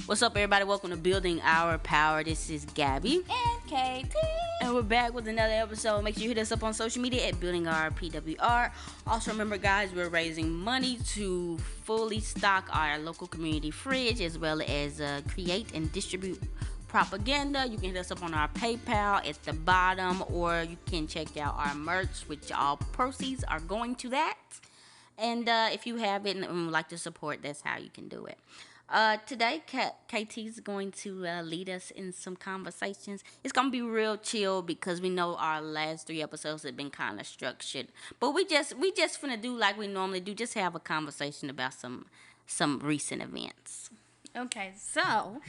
What's up, everybody? Welcome to Building Our Power. This is Gabby. And KT. And we're back with another episode. Make sure you hit us up on social media at Building Our PWR. Also, remember, guys, we're raising money to fully stock our local community fridge as well as create and distribute propaganda. You can hit us up on our PayPal at the bottom, or you can check out our merch, which all proceeds are going to that. And if you have it and would like to support, that's how you can do it. Today, KT is going to lead us in some conversations. It's going to be real chill because we know our last 3 episodes have been kind of structured. But we just finna do like we normally do, just have a conversation about some recent events. Okay, so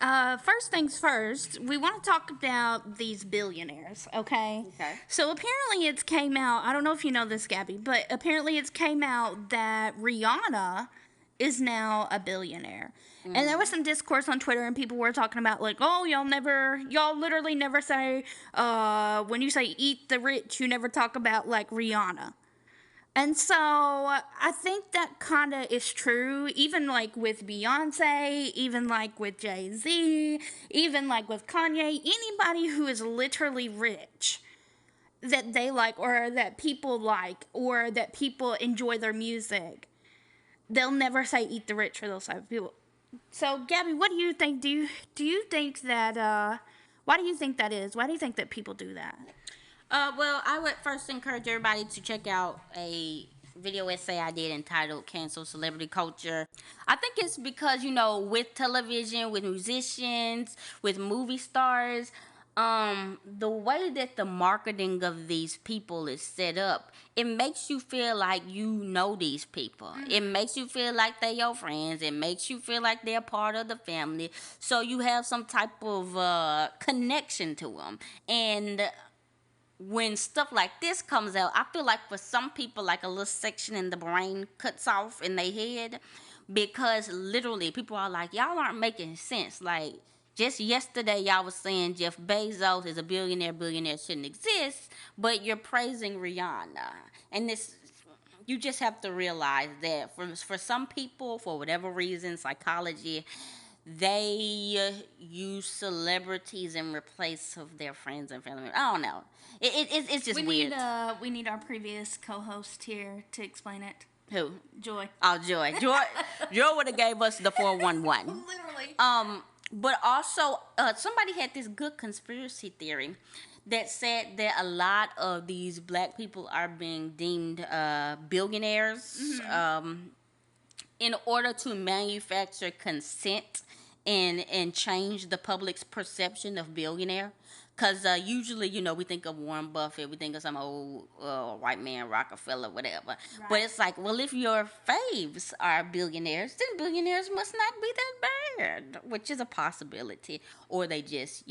first things first, we want to talk about these billionaires, okay? Okay. So apparently it's came out, I don't know if you know this, Gabby, but apparently it's came out that Rihanna is now a billionaire. Mm-hmm. And there was some discourse on Twitter and people were talking about like, oh, y'all literally never say, when you say eat the rich, you never talk about like Rihanna. And so I think that kind of is true, even like with Beyonce, even like with Jay-Z, even like with Kanye, anybody who is literally rich that they like or that people like or that people enjoy their music, they'll never say eat the rich for those type of people. So, Gabby, what do you think? Do you think that, why do you think that is? Why do you think that people do that? Well, I would first encourage everybody to check out a video essay I did entitled Cancel Celebrity Culture. I think it's because, with television, with musicians, with movie stars, the way that the marketing of these people is set up, it makes you feel like you know these people. Mm-hmm. It makes you feel like they're your friends. It makes you feel like they're part of the family. So you have some type of connection to them. And when stuff like this comes out, I feel like for some people, like a little section in the brain cuts off in their head, because literally people are like, y'all aren't making sense. Like, just yesterday y'all was saying Jeff Bezos is a billionaire shouldn't exist, but you're praising Rihanna. And this, you just have to realize that for some people, for whatever reason, psychology, they use celebrities in replace of their friends and family members. I don't know. It's just weird. We need our previous co-host here to explain it. Who? Joy. Oh, Joy. Joy would have gave us the 411. Literally. But also, somebody had this good conspiracy theory that said that a lot of these black people are being deemed billionaires. Mm-hmm. In order to manufacture consent and change the public's perception of billionaire. Because usually, we think of Warren Buffett, we think of some old white man, Rockefeller, whatever. Right. But it's like, well, if your faves are billionaires, then billionaires must not be that bad, which is a possibility. Or they just,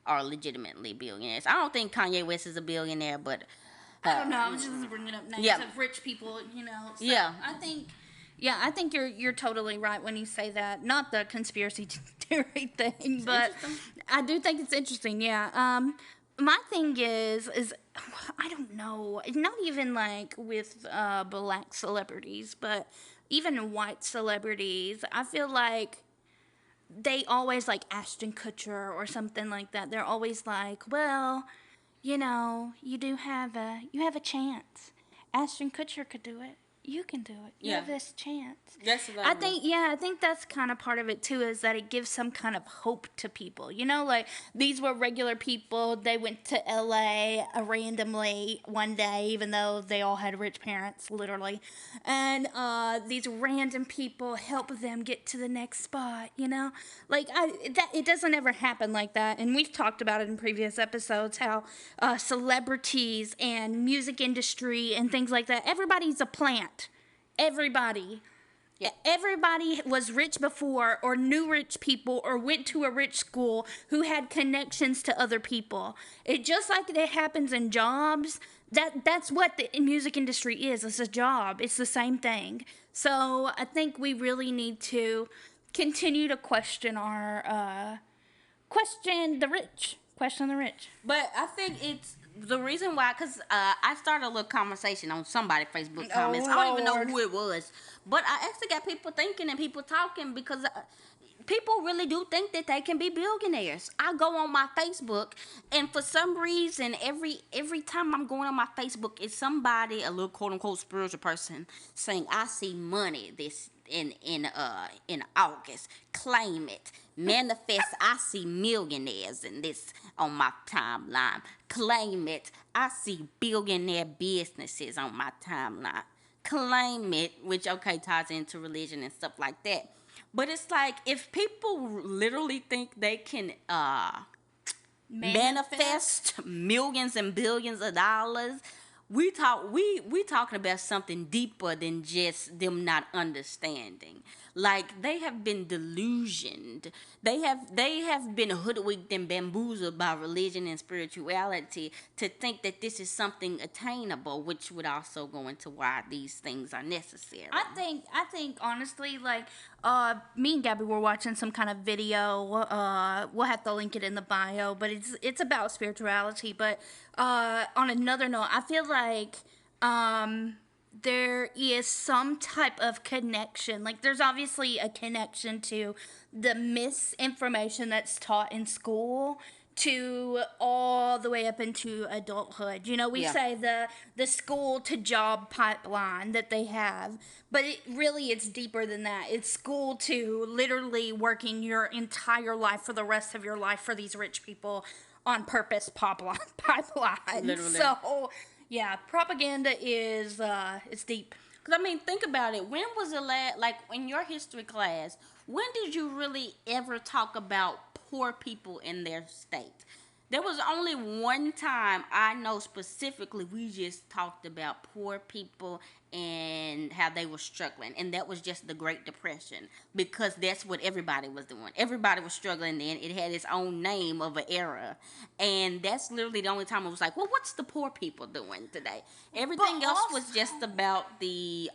are legitimately billionaires. I don't think Kanye West is a billionaire, but... I don't know, I was just bringing up names of rich people, So yeah. I think you're totally right when you say that. Not the conspiracy theory thing, but I do think it's interesting. Yeah. My thing is I don't know. Not even like with black celebrities, but even white celebrities. I feel like they always like Ashton Kutcher or something like that. They're always like, well, you have a chance. Ashton Kutcher could do it. You can do it. You have this chance. Yes, I think that's kind of part of it too, is that it gives some kind of hope to people. Like these were regular people. They went to LA randomly one day, even though they all had rich parents, literally. And these random people help them get to the next spot. Like it doesn't ever happen like that. And we've talked about it in previous episodes how celebrities and music industry and things like that. Everybody's a plant. Everybody. Yeah. Everybody was rich before or knew rich people or went to a rich school who had connections to other people. It just like it happens in jobs. That's what the music industry is. It's a job. It's the same thing. So I think we really need to continue to question question the rich. Question the rich. But I think it's the reason why, because I started a little conversation on somebody's Facebook comments. I don't even know who it was. But I actually got people thinking and people talking because people really do think that they can be billionaires. I go on my Facebook, and for some reason, every time I'm going on my Facebook, it's somebody, a little quote unquote spiritual person, saying, "I see money this in August. Claim it, manifest. I see millionaires in this on my timeline. Claim it. I see billionaire businesses on my timeline. Claim it," which okay ties into religion and stuff like that. But it's like if people literally think they can manifest millions and billions of dollars, we talking about something deeper than just them not understanding. Like they have been delusioned. They have been hoodwinked and bamboozled by religion and spirituality to think that this is something attainable, which would also go into why these things are necessary. I think honestly, like, me and Gabby were watching some kind of video. We'll have to link it in the bio, but it's about spirituality. But on another note, I feel like there is some type of connection. Like, there's obviously a connection to the misinformation that's taught in school to all the way up into adulthood. You know, we Yeah. say the school to job pipeline that they have, but it's deeper than that. It's school to literally working your entire life for the rest of your life for these rich people on purpose pipeline. Literally. So, yeah, propaganda is it's deep. Because, I mean, think about it. When was the last, like, in your history class, when did you really ever talk about poor people in their state? There was only one time I know specifically we just talked about poor people and how they were struggling. And that was just the Great Depression. Because that's what everybody was doing. Everybody was struggling then. It had its own name of an era. And that's literally the only time it was like, well, what's the poor people doing today? Everything else was just about the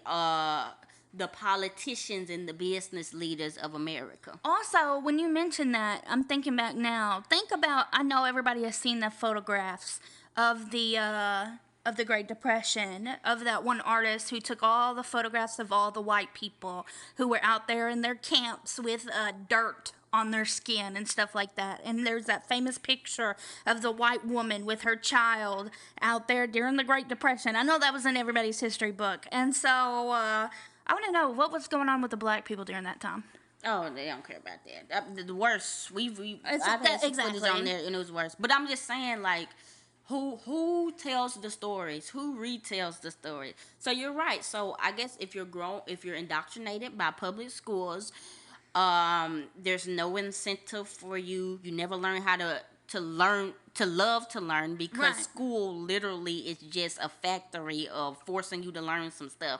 politicians and the business leaders of America. Also, when you mention that, I'm thinking back now. Think about, I know everybody has seen the photographs of the Great Depression, of that one artist who took all the photographs of all the white people who were out there in their camps with dirt on their skin and stuff like that. And there's that famous picture of the white woman with her child out there during the Great Depression. I know that was in everybody's history book. And so I want to know what was going on with the black people during that time. Oh, they don't care about that. The worst. I've had some exactly. footage on there, and it was worse. But I'm just saying, like, who tells the stories? Who retells the story? So you're right. So I guess if you're indoctrinated by public schools, there's no incentive for you. You never learn how to love to learn, because Right. school literally is just a factory of forcing you to learn some stuff.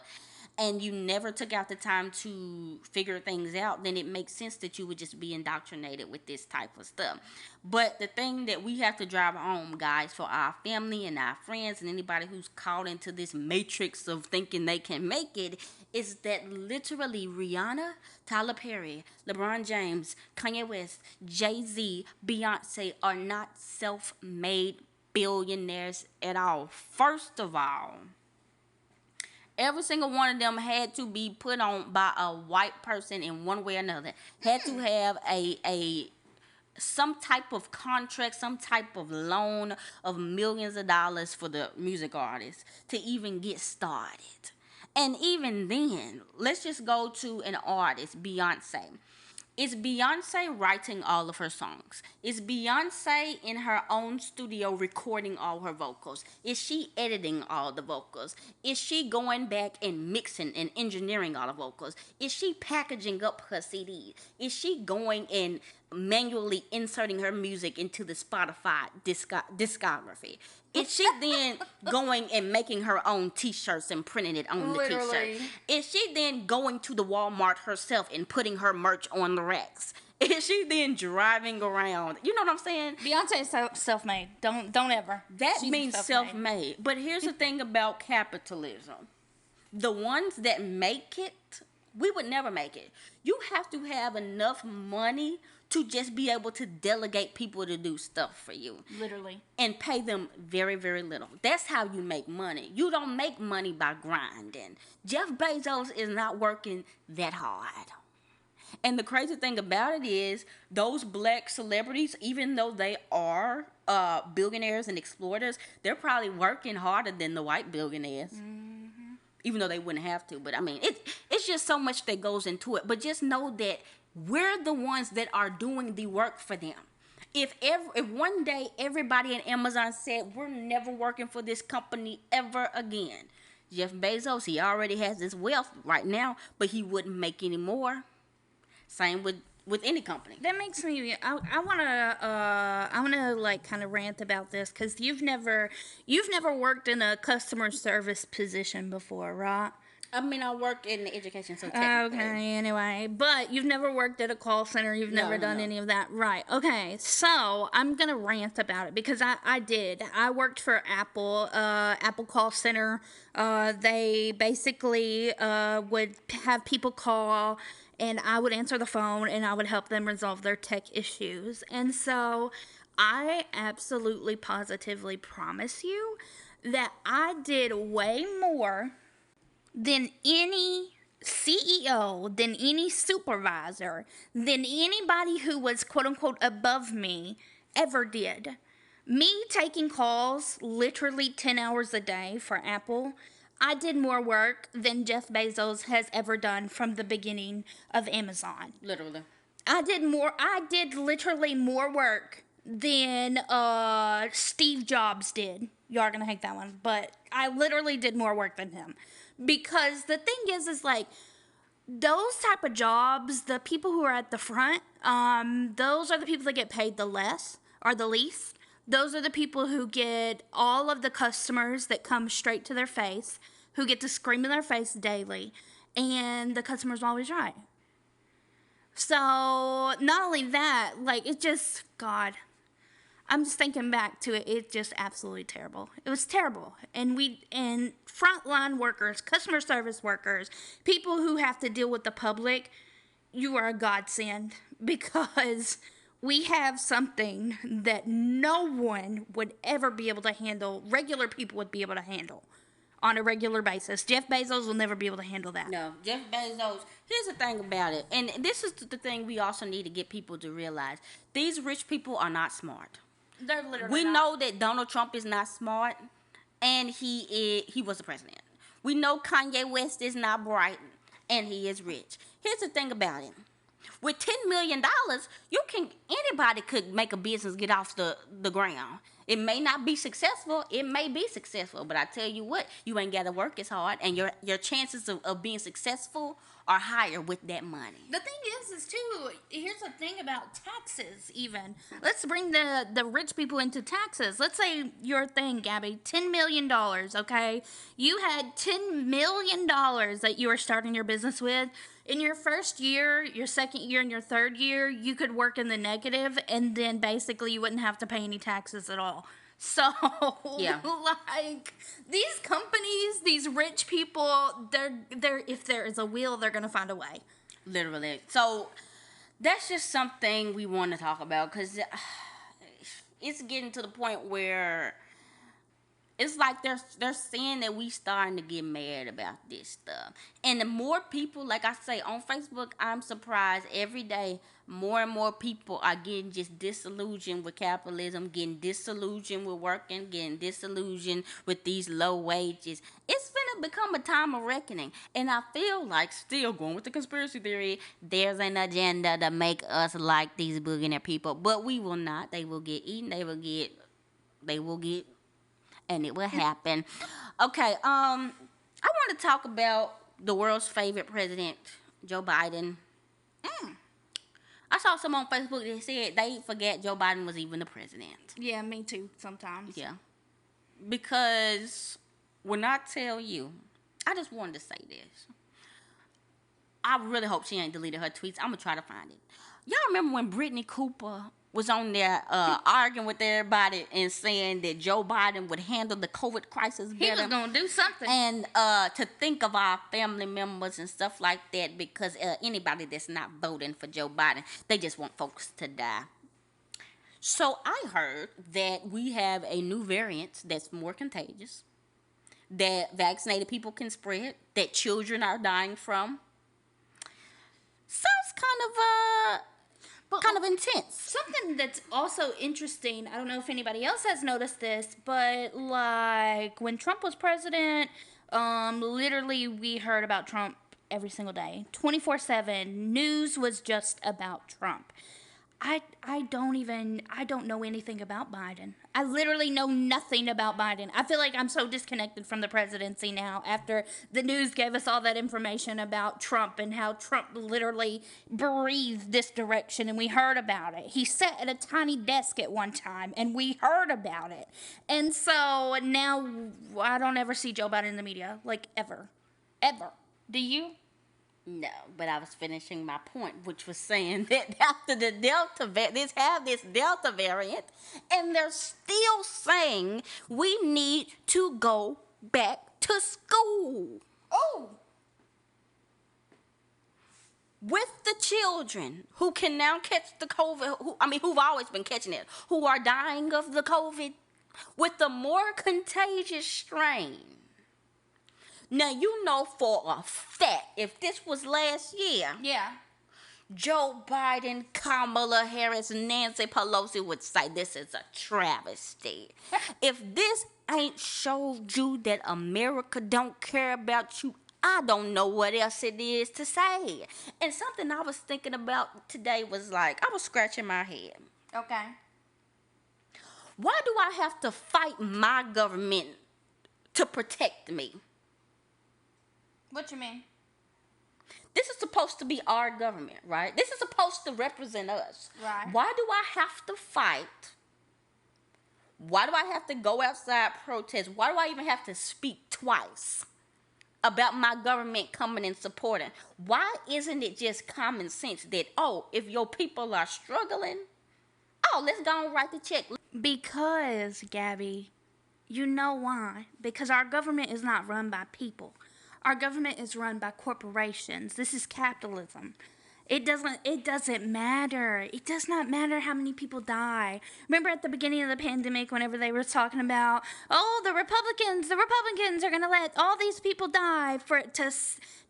And you never took out the time to figure things out, then it makes sense that you would just be indoctrinated with this type of stuff. But the thing that we have to drive home, guys, for our family and our friends and anybody who's caught into this matrix of thinking they can make it, is that literally Rihanna, Tyler Perry, LeBron James, Kanye West, Jay-Z, Beyonce are not self-made billionaires at all. First of all, every single one of them had to be put on by a white person in one way or another. Had to have a some type of contract, some type of loan of millions of dollars for the music artist to even get started. And even then, let's just go to an artist, Beyonce. Is Beyonce writing all of her songs? Is Beyonce in her own studio recording all her vocals? Is she editing all the vocals? Is she going back and mixing and engineering all the vocals? Is she packaging up her CD? Is she going and manually inserting her music into the Spotify discography? Is she then going and making her own t-shirts and printing it on the t-shirt? Is she then going to the Walmart herself and putting her merch on the racks? Is she then driving around? You know what I'm saying? Beyonce is self-made. Don't ever. That She's means self-made. But here's the thing about capitalism. The ones that make it, we would never make it. You have to have enough money to just be able to delegate people to do stuff for you. Literally. And pay them very, very little. That's how you make money. You don't make money by grinding. Jeff Bezos is not working that hard. And the crazy thing about it is, those black celebrities, even though they are billionaires and exploiters, they're probably working harder than the white billionaires. Even though they wouldn't have to. But I mean, it's just so much that goes into it. But just know that we're the ones that are doing the work for them. If one day everybody at Amazon said, we're never working for this company ever again, Jeff Bezos, he already has this wealth right now, but he wouldn't make any more. Same with any company. That makes me. I wanna like kind of rant about this because you've never worked in a customer service position before, right? I mean, I work in the education, so technically. Okay, anyway. But you've never worked at a call center. You've never done any of that. Right. Okay. So I'm going to rant about it because I did. I worked for Apple, Apple call center. They basically would have people call, and I would answer the phone, and I would help them resolve their tech issues. And so I absolutely positively promise you that I did way more than any CEO, than any supervisor, than anybody who was quote unquote above me ever did. Me taking calls literally 10 hours a day for Apple, I did more work than Jeff Bezos has ever done from the beginning of Amazon. Literally. I did literally more work than Steve Jobs did. You are going to hate that one, but I literally did more work than him. Because the thing is like, those type of jobs, the people who are at the front, those are the people that get paid the less or the least. Those are the people who get all of the customers that come straight to their face, who get to scream in their face daily, and the customer's always right. So, not only that, like, it just, God, I'm just thinking back to it. It's just absolutely terrible. It was terrible. And frontline workers, customer service workers, people who have to deal with the public, you are a godsend because we have something that no one would ever be able to handle, regular people would be able to handle on a regular basis. Jeff Bezos will never be able to handle that. No, Jeff Bezos, here's the thing about it. And this is the thing we also need to get people to realize. These rich people are not smart. They're literally We not. know that Donald Trump is not smart, and he was the president. We know Kanye West is not bright, and he is rich. Here's the thing about it. With $10 million, anybody could make a business get off the ground. It may not be successful. It may be successful, but I tell you what, you ain't got to work as hard, and your chances of being successful are higher with that money. The thing is too, here's the thing about taxes even. Let's bring the rich people into taxes. Let's say your thing, Gabby, $10 million, okay? You had $10 million that you were starting your business with. In your first year, your second year, and your third year, you could work in the negative, and then basically you wouldn't have to pay any taxes at all. So, yeah. Like, these companies, these rich people, they're if there is a will, they're going to find a way. Literally. So, that's just something we want to talk about, because it's getting to the point where it's like they're saying that we starting to get mad about this stuff. And the more people, like I say, on Facebook, I'm surprised every day more and more people are getting just disillusioned with capitalism, getting disillusioned with working, getting disillusioned with these low wages. It's finna become a time of reckoning. And I feel like, still going with the conspiracy theory, there's an agenda to make us like these billionaire people. But we will not. They will get eaten. They will get, and it will happen. Okay, I want to talk about the world's favorite president, Joe Biden. I saw some on Facebook that said they forget Joe Biden was even the president. Yeah, me too, sometimes. Yeah. Because when I tell you, I just wanted to say this. I really hope she ain't deleted her tweets. I'm going to try to find it. Y'all remember when Brittany Cooper was on there arguing with everybody and saying that Joe Biden would handle the COVID crisis better? He was going to do something. And to think of our family members and stuff like that, because anybody that's not voting for Joe Biden, they just want folks to die. So I heard that we have a new variant that's more contagious, that vaccinated people can spread, that children are dying from. Sounds kind of intense. Something that's also interesting, I don't know if anybody else has noticed this, but like when Trump was president, literally we heard about Trump every single day. 24/7 news was just about Trump. I don't know anything about Biden. I literally know nothing about Biden. I feel like I'm so disconnected from the presidency now after the news gave us all that information about Trump and how Trump literally breathed this direction and we heard about it. He sat at a tiny desk at one time and we heard about it. And so now I don't ever see Joe Biden in the media, like ever. Ever. Do you? No, but I was finishing my point, which was saying that after the Delta this Delta variant, and they're still saying we need to go back to school. Oh, With the children who can now catch the COVID, who've always been catching it, who are dying of the COVID, with the more contagious strain. Now, you know for a fact, if this was last year, yeah. Joe Biden, Kamala Harris, Nancy Pelosi would say this is a travesty. If this ain't showed you that America don't care about you, I don't know what else it is to say. And something I was thinking about today was like, I was scratching my head. Okay. Why do I have to fight my government to protect me? What you mean? This is supposed to be our government, right? This is supposed to represent us. Right. Why do I have to fight? Why do I have to go outside protest? Why do I even have to speak twice about my government coming and supporting? Why isn't it just common sense that, if your people are struggling, let's go and write the check? Because, Gabby, you know why? Because our government is not run by people. Our government is run by corporations. This is capitalism. It doesn't matter. It does not matter how many people die. Remember at the beginning of the pandemic whenever they were talking about, the Republicans are going to let all these people die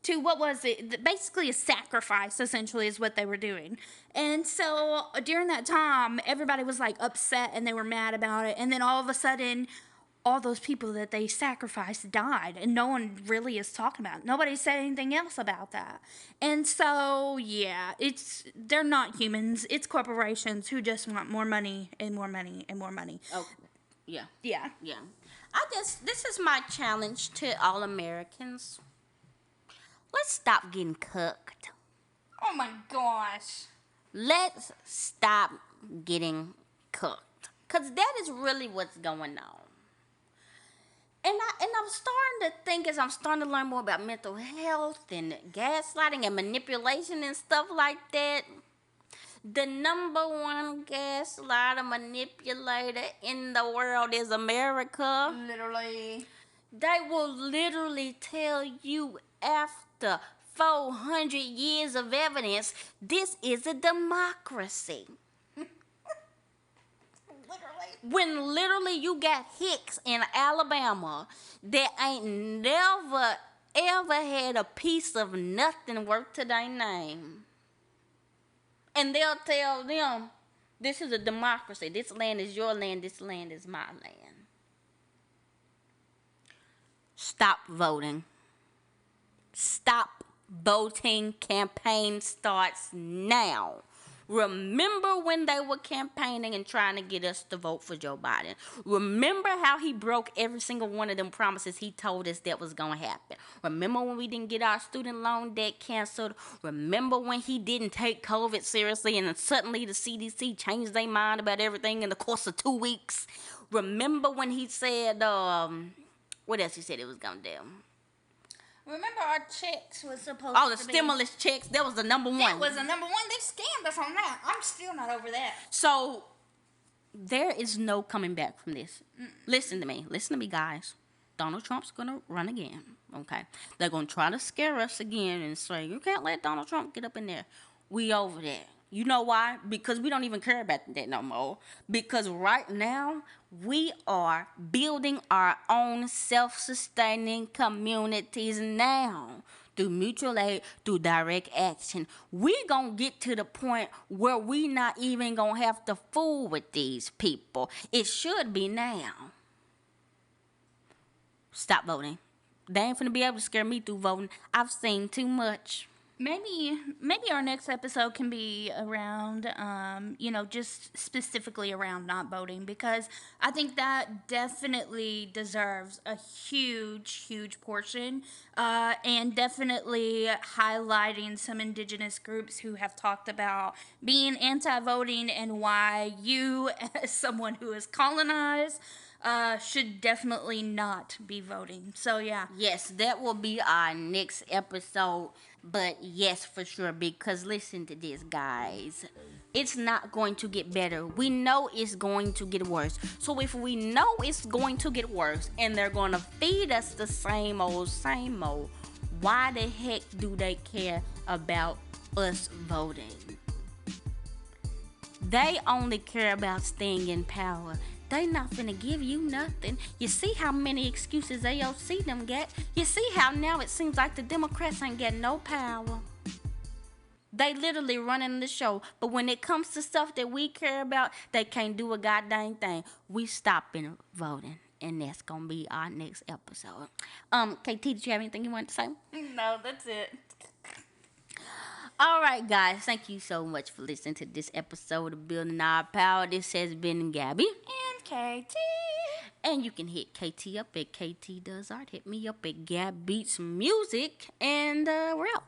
to what was it? Basically a sacrifice, essentially, is what they were doing. And so during that time, everybody was like upset and they were mad about it. And then all of a sudden, all those people that they sacrificed died, and no one really is talking about it. Nobody said anything else about that. And so, yeah, they're not humans. It's corporations who just want more money and more money and more money. Oh, yeah. Yeah. Yeah. This is my challenge to all Americans. Let's stop getting cooked. Oh my gosh. Let's stop getting cooked. Because that is really what's going on. And I'm starting to think, as I'm starting to learn more about mental health and gaslighting and manipulation and stuff like that, the number one gaslighter manipulator in the world is America. Literally. They will literally tell you after 400 years of evidence, this is a democracy. When literally you got hicks in Alabama that ain't never, ever had a piece of nothing worth to their name. And they'll tell them, this is a democracy. This land is your land. This land is my land. Stop voting. Stop voting. Campaign starts now. Remember when they were campaigning and trying to get us to vote for Joe Biden. Remember how he broke every single one of them promises he told us that was going to happen. Remember when we didn't get our student loan debt canceled. Remember when he didn't take COVID seriously and then suddenly the CDC changed their mind about everything in the course of 2 weeks. Remember when he said, what else he said it was going to do? Remember our checks was supposed the stimulus checks, that was the number one. That was the number one. They scammed us on that. I'm still not over that. So, there is no coming back from this. Listen to me, guys. Donald Trump's going to run again, okay? They're going to try to scare us again and say, you can't let Donald Trump get up in there. We over there. You know why? Because we don't even care about that no more. Because right now, we are building our own self-sustaining communities now. through mutual aid, through direct action. We gonna get to the point where we not even gonna have to fool with these people. It should be now. Stop voting. They ain't finna be able to scare me through voting. I've seen too much. Maybe our next episode can be around, just specifically around not voting, because I think that definitely deserves a huge portion, and definitely highlighting some indigenous groups who have talked about being anti-voting and why you, as someone who is colonized, should definitely not be voting. So yeah. Yes, that will be our next episode. But yes, for sure, because listen to this, guys. It's not going to get better. We know it's going to get worse. So if we know it's going to get worse and they're going to feed us the same old, why the heck do they care about us voting? They only care about staying in power. They not finna give you nothing. You see how many excuses AOC them get? You see how now it seems like the Democrats ain't getting no power. They literally running the show. But when it comes to stuff that we care about, they can't do a goddamn thing. We stopping voting. And that's gonna be our next episode. KT, did you have anything you wanted to say? No, that's it. All right, guys. Thank you so much for listening to this episode of Building Our Power. This has been Gabby. And KT. And you can hit KT up at KT Does Art. Hit me up at Gab Beats Music. And we're out.